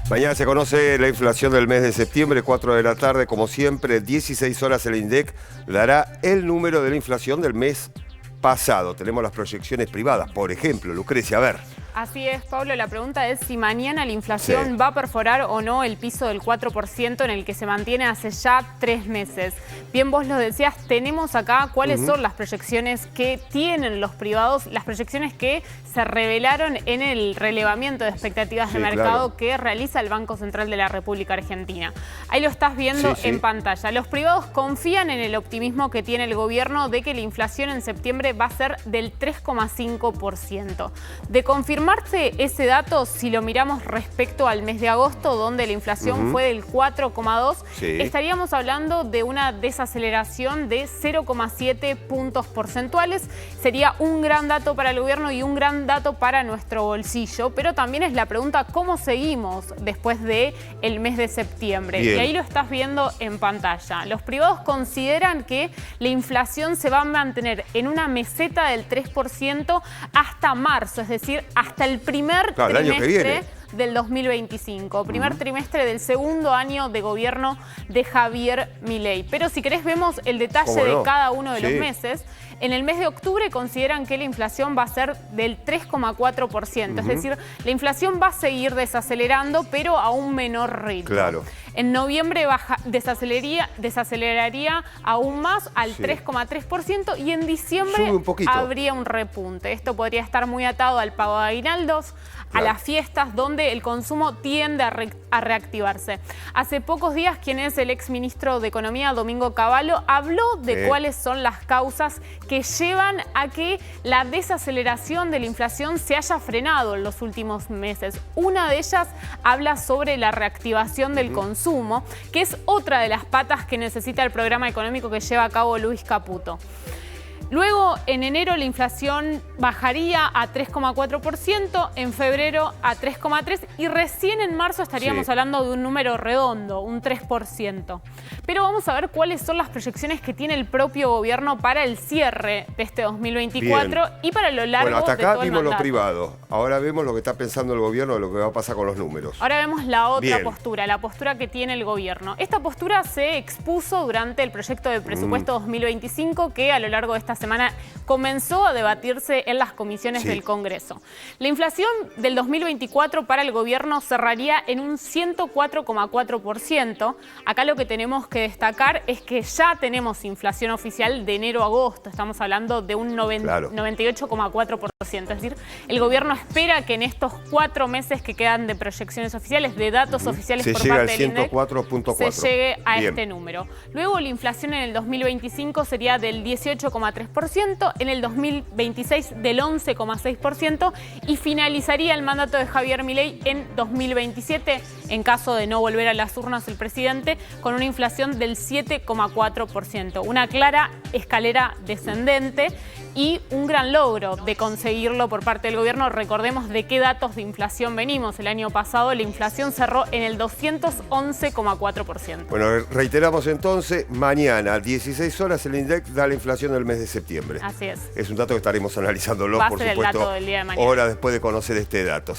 Mañana se conoce la inflación del mes de septiembre, 4 de la tarde. Como siempre, 16 horas el INDEC dará el número de la inflación del mes pasado. Tenemos las proyecciones privadas, por ejemplo. Lucrecia, a ver. Así es, Pablo. La pregunta es si mañana la inflación va a perforar o no el piso del 4% en el que se mantiene hace ya 3 meses. Bien, vos lo decías, tenemos acá cuáles son las proyecciones que tienen los privados, las proyecciones que se revelaron en el relevamiento de expectativas de mercado que realiza el Banco Central de la República Argentina. Ahí lo estás viendo en pantalla. Los privados confían en el optimismo que tiene el gobierno de que la inflación en septiembre va a ser del 3,5%. De confirmarse ese dato, si lo miramos respecto al mes de agosto, donde la inflación fue del 4,2%, estaríamos hablando de una desaceleración de 0,7 puntos porcentuales. Sería un gran dato para el gobierno y un gran dato para nuestro bolsillo, pero también es la pregunta cómo seguimos después del mes de septiembre. Y ahí lo estás viendo en pantalla. Los privados consideran que la inflación se va a mantener en una meseta del 3% hasta marzo, es decir, hasta el primer trimestre del 2025, primer trimestre del segundo año de gobierno de Javier Milei. Pero si querés vemos el detalle de cada uno de los meses. En el mes de octubre consideran que la inflación va a ser del 3,4%, es decir, la inflación va a seguir desacelerando, pero a un menor ritmo. En noviembre desaceleraría aún más al 3,3% y en diciembre habría un repunte. Esto podría estar muy atado al pago de aguinaldos, a las fiestas, donde el consumo tiende a reactivarse. Hace pocos días, quien es el exministro de Economía, Domingo Cavallo, habló de cuáles son las causas que llevan a que la desaceleración de la inflación se haya frenado en los últimos meses. Una de ellas habla sobre la reactivación del consumo, que es otra de las patas que necesita el programa económico que lleva a cabo Luis Caputo. Luego, en enero, la inflación bajaría a 3,4%, en febrero a 3,3% y recién en marzo estaríamos hablando de un número redondo, un 3%. Pero vamos a ver cuáles son las proyecciones que tiene el propio gobierno para el cierre de este 2024 y para lo largo de todo el mandato. Hasta acá vimos lo privado. Ahora vemos lo que está pensando el gobierno de lo que va a pasar con los números. Ahora vemos la otra postura, la postura que tiene el gobierno. Esta postura se expuso durante el proyecto de presupuesto 2025 que a lo largo de esta semana comenzó a debatirse en las comisiones del Congreso. La inflación del 2024 para el gobierno cerraría en un 104,4%. Acá lo que tenemos que destacar es que ya tenemos inflación oficial de enero a agosto. Estamos hablando de un 98,4%. Es decir, el gobierno espera que en estos 4 meses que quedan de proyecciones oficiales, de datos oficiales por parte del INDEC, se llegue a este número. Luego la inflación en el 2025 sería del 18,3%, en el 2026 del 11,6% y finalizaría el mandato de Javier Milei en 2027, en caso de no volver a las urnas el presidente, con una inflación del 7,4%. Una clara escalera descendente y un gran logro de conseguirlo por parte del gobierno. Recordemos de qué datos de inflación venimos. El año pasado la inflación cerró en el 211,4%. Bueno, reiteramos entonces, mañana, 16 horas, el INDEC da la inflación del mes de septiembre. Así es. Es un dato que estaremos analizándolo, por supuesto, el dato del día de mañana. horas después de conocer este dato.